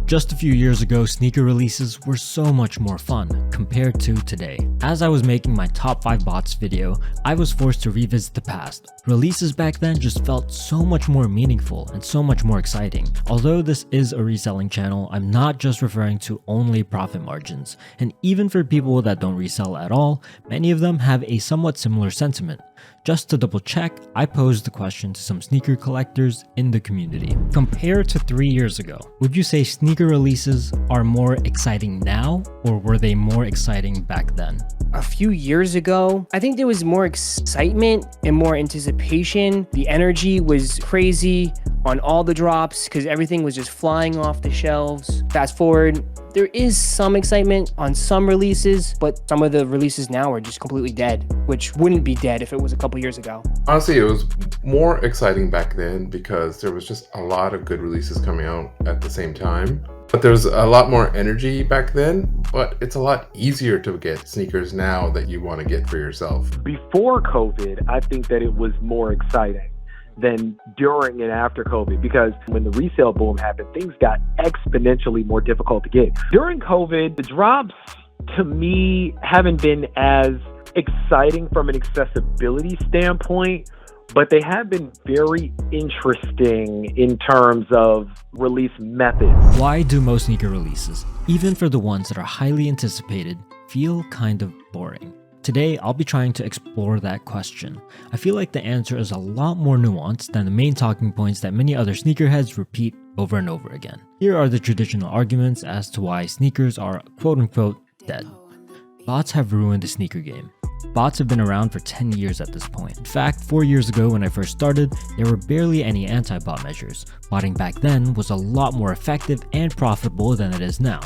Just a few years ago, sneaker releases were so much more fun compared to today. As I was making my top 5 bots video, I was forced to revisit the past. Releases back then just felt so much more meaningful and so much more exciting. Although this is a reselling channel, I'm not just referring to only profit margins. And even for people that don't resell at all, many of them have a somewhat similar sentiment. Just to double check, I posed the question to some sneaker collectors in the community. Compared to 3 years ago, would you say sneaker releases are more exciting now, or were they more exciting back then? A few years ago, I think there was more excitement and more anticipation. The energy was crazy on all the drops because everything was just flying off the shelves. Fast forward, there is some excitement on some releases, but some of the releases now are just completely dead, which wouldn't be dead if it was a couple years ago. Honestly, it was more exciting back then because there was just a lot of good releases coming out at the same time. But there was a lot more energy back then, but it's a lot easier to get sneakers now that you want to get for yourself. Before COVID, I think that it was more exciting than during and after COVID, because when the resale boom happened, things got exponentially more difficult to get. During COVID, the drops to me haven't been as exciting from an accessibility standpoint, but they have been very interesting in terms of release methods. Why do most sneaker releases, even for the ones that are highly anticipated, feel kind of boring? Today, I'll be trying to explore that question. I feel like the answer is a lot more nuanced than the main talking points that many other sneakerheads repeat over and over again. Here are the traditional arguments as to why sneakers are quote-unquote dead. Bots have ruined the sneaker game. Bots have been around for 10 years at this point. In fact, 4 years ago when I first started, there were barely any anti-bot measures. Botting back then was a lot more effective and profitable than it is now.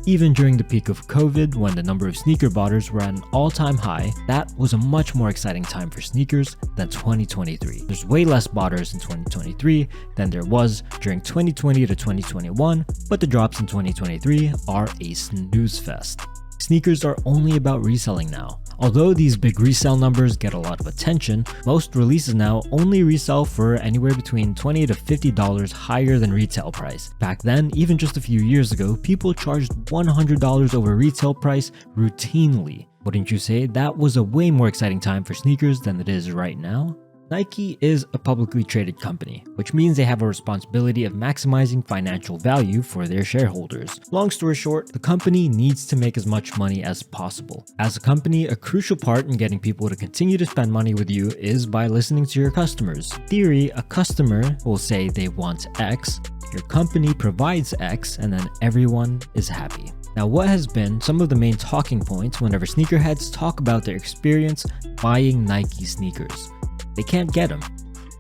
Even during the peak of COVID, when the number of sneaker botters were at an all-time high, that was a much more exciting time for sneakers than 2023. There's way less botters in 2023 than there was during 2020 to 2021, but the drops in 2023 are a snooze fest. Sneakers are only about reselling now. Although these big resale numbers get a lot of attention, most releases now only resell for anywhere between $20 to $50 higher than retail price. Back then, even just a few years ago, people charged $100 over retail price routinely. Wouldn't you say that was a way more exciting time for sneakers than it is right now? Nike is a publicly traded company, which means they have a responsibility of maximizing financial value for their shareholders. Long story short, the company needs to make as much money as possible. As a company, a crucial part in getting people to continue to spend money with you is by listening to your customers. In theory, a customer will say they want X, your company provides X, and then everyone is happy. Now, what has been some of the main talking points whenever sneakerheads talk about their experience buying Nike sneakers? They can't get them.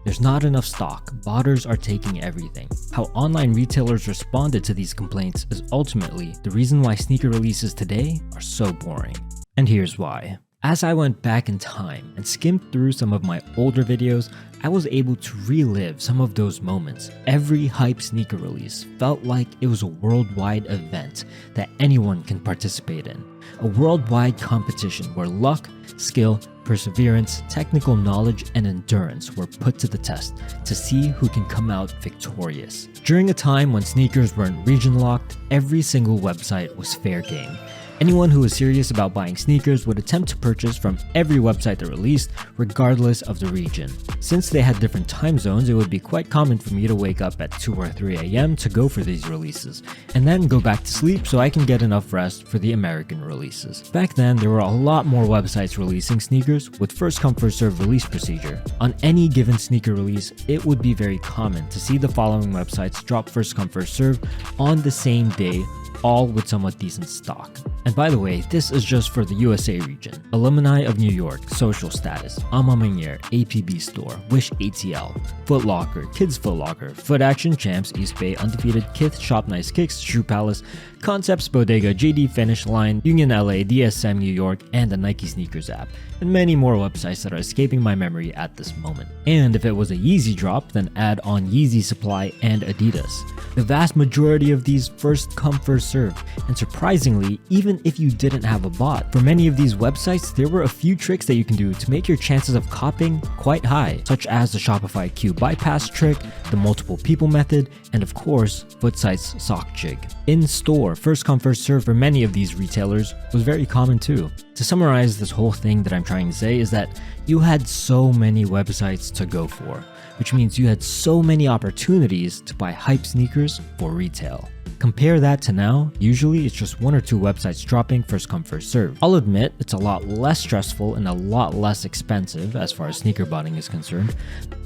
There's not enough stock. Botters are taking everything. How online retailers responded to these complaints is ultimately the reason why sneaker releases today are so boring. And here's why. As I went back in time and skimmed through some of my older videos, I was able to relive some of those moments. Every hype sneaker release felt like it was a worldwide event that anyone can participate in. A worldwide competition where luck, skill, perseverance, technical knowledge, and endurance were put to the test to see who can come out victorious. During a time when sneakers weren't region locked, every single website was fair game. Anyone who was serious about buying sneakers would attempt to purchase from every website that released, regardless of the region. Since they had different time zones, it would be quite common for me to wake up at 2 or 3 a.m. to go for these releases, and then go back to sleep so I can get enough rest for the American releases. Back then, there were a lot more websites releasing sneakers with first come first serve release procedure. On any given sneaker release, it would be very common to see the following websites drop first come first serve on the same day, all with somewhat decent stock. And by the way, this is just for the USA region. Alumni of New York, Social Status, Ama Manier, APB Store, Wish ATL, Foot Locker, Kids Foot Locker, Foot Action, Champs, East Bay, Undefeated, Kith, Shop Nice Kicks, Shoe Palace, Concepts, Bodega, JD Finish Line, Union LA, DSM New York, and the Nike Sneakers app, and many more websites that are escaping my memory at this moment. And if it was a Yeezy drop, then add on Yeezy Supply and Adidas. The vast majority of these first come first serve, and surprisingly, even if you didn't have a bot, for many of these websites there were a few tricks that you can do to make your chances of copying quite high, such as the Shopify queue bypass trick, the multiple people method, and of course, Footsight's sock jig. In-store, first come first serve for many of these retailers was very common too. To summarize this whole thing that I'm trying to say is that you had so many websites to go for, which means you had so many opportunities to buy hype sneakers for retail. Compare that to now, usually it's just 1 or 2 websites dropping first come first serve. I'll admit it's a lot less stressful and a lot less expensive as far as sneaker buying is concerned,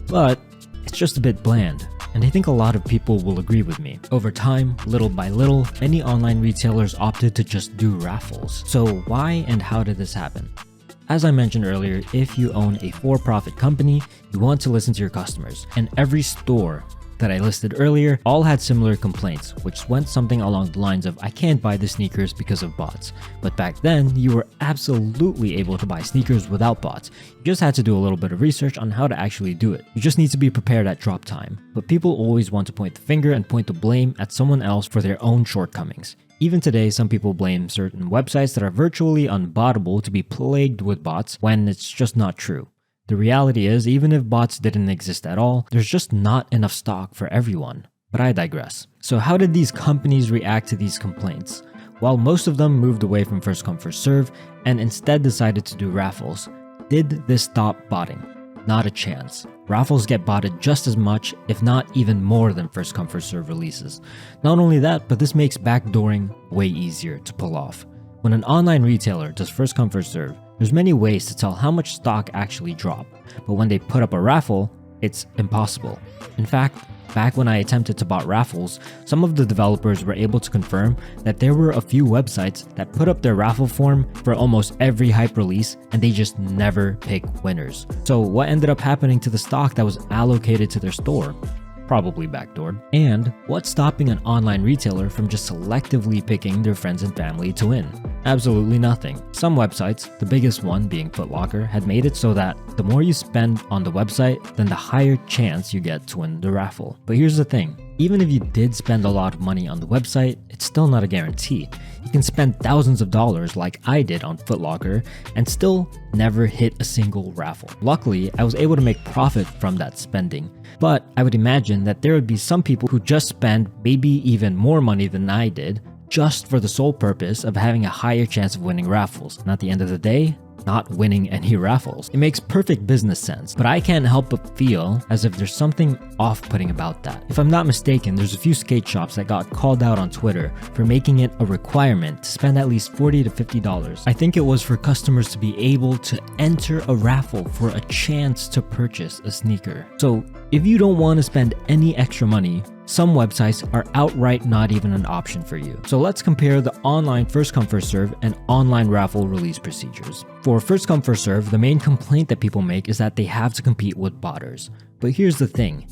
but it's just a bit bland. And I think a lot of people will agree with me. Over time, little by little, many online retailers opted to just do raffles. So why and how did this happen? As I mentioned earlier, if you own a for-profit company, you want to listen to your customers. And every store that I listed earlier all had similar complaints, which went something along the lines of, I can't buy the sneakers because of bots. But back then, you were absolutely able to buy sneakers without bots. You just had to do a little bit of research on how to actually do it. You just need to be prepared at drop time. But people always want to point the finger and point the blame at someone else for their own shortcomings. Even today, some people blame certain websites that are virtually unbottable to be plagued with bots when it's just not true. The reality is, even if bots didn't exist at all, there's just not enough stock for everyone. But I digress. So how did these companies react to these complaints? Well, most of them moved away from first come first serve and instead decided to do raffles. Did this stop botting? Not a chance. Raffles get botted just as much, if not even more than first come first serve releases. Not only that, but this makes backdooring way easier to pull off. When an online retailer does first come first serve, there's many ways to tell how much stock actually dropped, but when they put up a raffle, it's impossible. In fact, back when I attempted to bot raffles, some of the developers were able to confirm that there were a few websites that put up their raffle form for almost every hype release and they just never pick winners. So what ended up happening to the stock that was allocated to their store? Probably backdoored. And what's stopping an online retailer from just selectively picking their friends and family to win? Absolutely nothing. Some websites, the biggest one being Foot Locker, had made it so that the more you spend on the website, then the higher chance you get to win the raffle. But here's the thing. Even if you did spend a lot of money on the website, it's still not a guarantee. You can spend thousands of dollars like I did on Foot Locker and still never hit a single raffle. Luckily, I was able to make profit from that spending. But I would imagine that there would be some people who just spend maybe even more money than I did just for the sole purpose of having a higher chance of winning raffles. And at the end of the day, not winning any raffles. It makes perfect business sense, but I can't help but feel as if there's something off-putting about that. If I'm not mistaken, there's a few skate shops that got called out on Twitter for making it a requirement to spend at least $40 to $50. I think it was for customers to be able to enter a raffle for a chance to purchase a sneaker. So if you don't want to spend any extra money, some websites are outright not even an option for you. So let's compare the online first come first serve and online raffle release procedures. For first come first serve, the main complaint that people make is that they have to compete with botters. But here's the thing.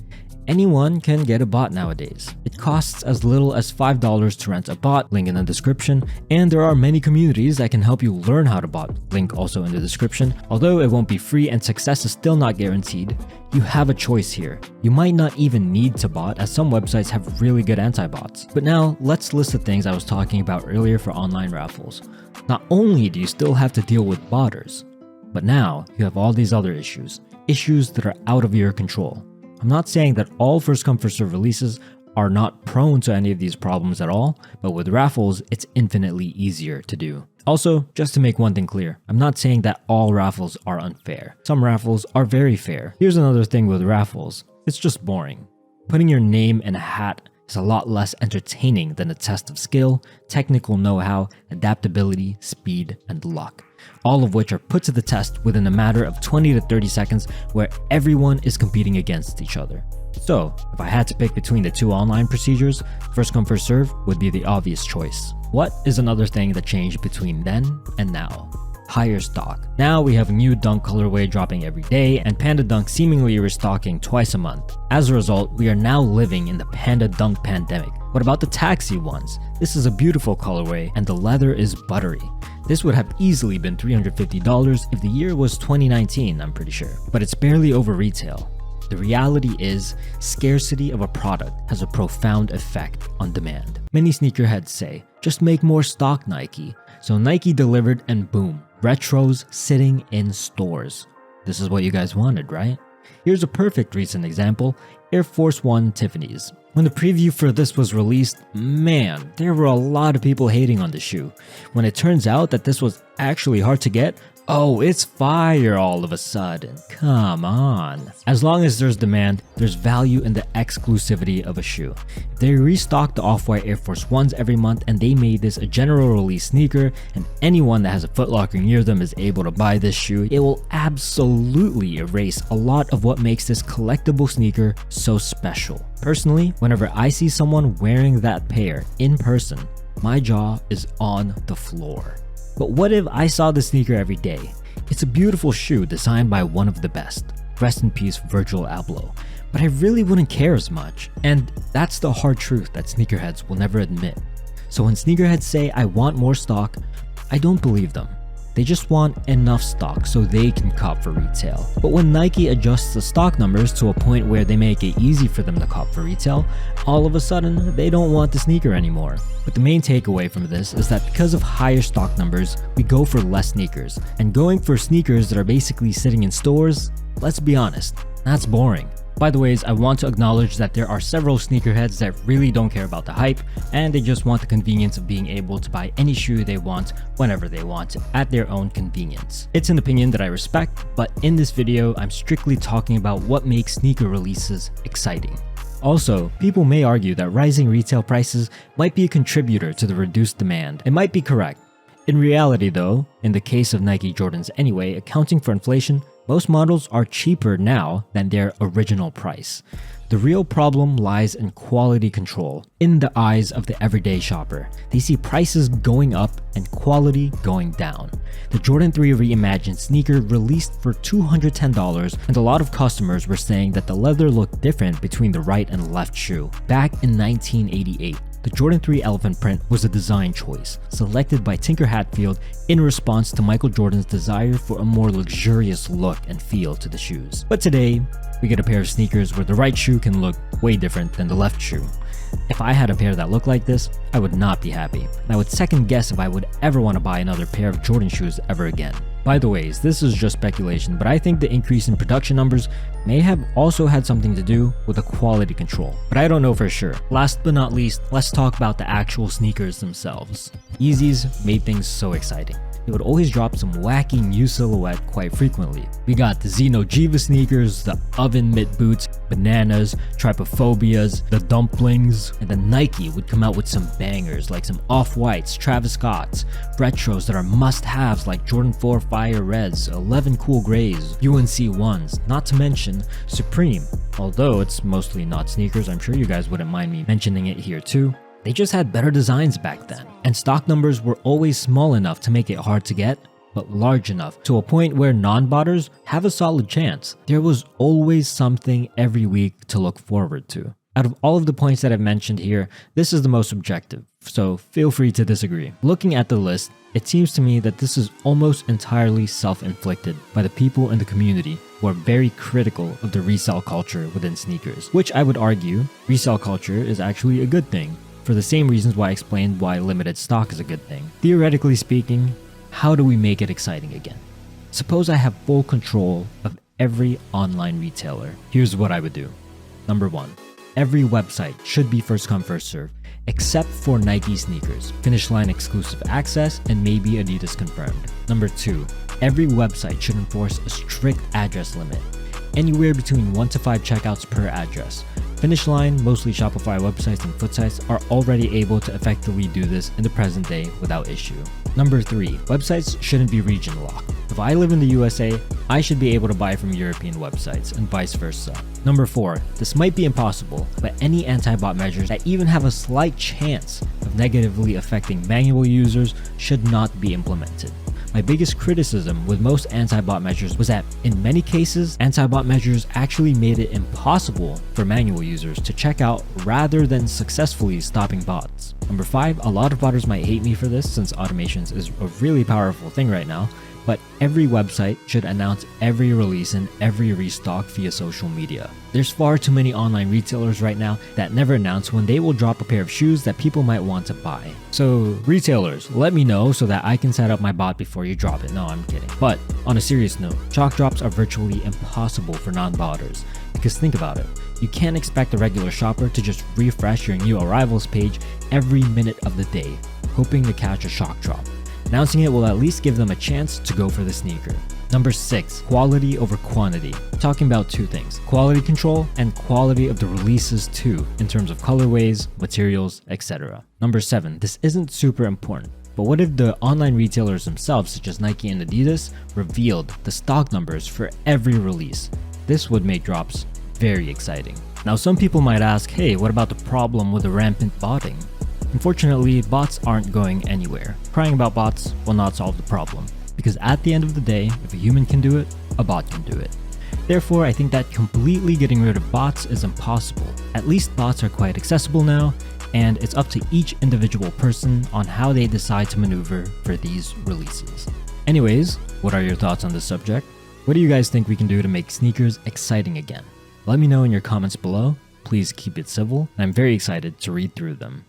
Anyone can get a bot nowadays. It costs as little as $5 to rent a bot, link in the description, and there are many communities that can help you learn how to bot, link also in the description. Although it won't be free and success is still not guaranteed, you have a choice here. You might not even need to bot, as some websites have really good anti-bots. But now, let's list the things I was talking about earlier for online raffles. Not only do you still have to deal with botters, but now you have all these other issues that are out of your control. I'm not saying that all first come first serve releases are not prone to any of these problems at all, but with raffles, it's infinitely easier to do. Also, just to make one thing clear, I'm not saying that all raffles are unfair. Some raffles are very fair. Here's another thing with raffles. It's just boring. Putting your name in a hat is a lot less entertaining than a test of skill, technical know-how, adaptability, speed, and luck. All of which are put to the test within a matter of 20 to 30 seconds where everyone is competing against each other. So, if I had to pick between the two online procedures, first come first serve would be the obvious choice. What is another thing that changed between then and now? Higher stock. Now we have a new Dunk colorway dropping every day and Panda Dunk seemingly restocking twice a month. As a result, we are now living in the Panda Dunk pandemic. What about the taxi ones? This is a beautiful colorway and the leather is buttery. This would have easily been $350 if the year was 2019, I'm pretty sure. But it's barely over retail. The reality is, scarcity of a product has a profound effect on demand. Many sneakerheads say, just make more stock, Nike. So Nike delivered and boom, retros sitting in stores. This is what you guys wanted, right? Here's a perfect recent example, Air Force One Tiffany's. When the preview for this was released, man, there were a lot of people hating on the shoe. When it turns out that this was actually hard to get, oh, it's fire all of a sudden. Come on. As long as there's demand, there's value in the exclusivity of a shoe. If they restock the Off-White Air Force Ones every month and they made this a general release sneaker and anyone that has a Foot Locker near them is able to buy this shoe, it will absolutely erase a lot of what makes this collectible sneaker so special. Personally, whenever I see someone wearing that pair in person, my jaw is on the floor. But what if I saw the sneaker every day? It's a beautiful shoe designed by one of the best. Rest in peace, Virgil Abloh. But I really wouldn't care as much. And that's the hard truth that sneakerheads will never admit. So when sneakerheads say I want more stock, I don't believe them. They just want enough stock so they can cop for retail. But when Nike adjusts the stock numbers to a point where they make it easy for them to cop for retail, all of a sudden they don't want the sneaker anymore. But the main takeaway from this is that because of higher stock numbers, we go for less sneakers. And going for sneakers that are basically sitting in stores, let's be honest, that's boring. By the way, I want to acknowledge that there are several sneakerheads that really don't care about the hype and they just want the convenience of being able to buy any shoe they want whenever they want at their own convenience. It's an opinion that I respect, but in this video, I'm strictly talking about what makes sneaker releases exciting. Also, people may argue that rising retail prices might be a contributor to the reduced demand. It might be correct. In reality though, in the case of Nike Jordans anyway, accounting for inflation, most models are cheaper now than their original price. The real problem lies in quality control. In the eyes of the everyday shopper, they see prices going up and quality going down. The Jordan 3 Reimagined sneaker released for $210 and a lot of customers were saying that the leather looked different between the right and left shoe. Back in 1988, the Jordan 3 elephant print was a design choice, selected by Tinker Hatfield in response to Michael Jordan's desire for a more luxurious look and feel to the shoes. But today, we get a pair of sneakers where the right shoe can look way different than the left shoe. If I had a pair that looked like this, I would not be happy, and I would second guess if I would ever want to buy another pair of Jordan shoes ever again. By the way, this is just speculation, but I think the increase in production numbers may have also had something to do with the quality control, but I don't know for sure. Last but not least, let's talk about the actual sneakers themselves. Yeezys made things so exciting. They would always drop some wacky new silhouette quite frequently. We got the Xeno Jiva sneakers, the oven mitt boots, bananas, trypophobias, the dumplings, and then Nike would come out with some bangers like some Off-Whites, Travis Scotts, retros that are must-haves like Jordan 4 Fire Reds, 11 Cool Grays, UNC 1s, not to mention Supreme. Although it's mostly not sneakers, I'm sure you guys wouldn't mind me mentioning it here too. They just had better designs back then, and stock numbers were always small enough to make it hard to get, but large enough to a point where non-botters have a solid chance. There was always something every week to look forward to. Out of all of the points that I've mentioned here, this is the most subjective, so feel free to disagree. Looking at the list, it seems to me that this is almost entirely self-inflicted by the people in the community who are very critical of the resale culture within sneakers, which I would argue resale culture is actually a good thing, for the same reasons why I explained why limited stock is a good thing. Theoretically speaking, how do we make it exciting again? Suppose I have full control of every online retailer. Here's what I would do. Number 1, every website should be first come first serve, except for Nike sneakers, Finish Line exclusive access, and maybe Adidas confirmed. Number 2, every website should enforce a strict address limit, anywhere between 1 to 5 checkouts per address. Finish Line, mostly Shopify websites and foot sites are already able to effectively do this in the present day without issue. Number 3, websites shouldn't be region locked. If I live in the USA, I should be able to buy from European websites and vice versa. Number 4, this might be impossible, but any anti-bot measures that even have a slight chance of negatively affecting manual users should not be implemented. My biggest criticism with most anti-bot measures was that in many cases, anti-bot measures actually made it impossible for manual users to check out rather than successfully stopping bots. Number 5, a lot of botters might hate me for this since automations is a really powerful thing right now, but every website should announce every release and every restock via social media. There's far too many online retailers right now that never announce when they will drop a pair of shoes that people might want to buy. So retailers, let me know so that I can set up my bot before you drop it. No, I'm kidding. But on a serious note, chalk drops are virtually impossible for non-botters Because think about it, you can't expect a regular shopper to just refresh your new arrivals page every minute of the day, hoping to catch a shock drop. Announcing it will at least give them a chance to go for the sneaker. Number 6, quality over quantity. Talking about two things, quality control and quality of the releases too, in terms of colorways, materials, etc. Number 7, this isn't super important, but what if the online retailers themselves, such as Nike and Adidas, revealed the stock numbers for every release? This would make drops very exciting. Now some people might ask, hey, what about the problem with the rampant botting? Unfortunately, bots aren't going anywhere. Crying about bots will not solve the problem, because at the end of the day, if a human can do it, a bot can do it. Therefore, I think that completely getting rid of bots is impossible. At least bots are quite accessible now, and it's up to each individual person on how they decide to maneuver for these releases. Anyways, what are your thoughts on this subject? What do you guys think we can do to make sneakers exciting again? Let me know in your comments below. Please keep it civil, and I'm very excited to read through them.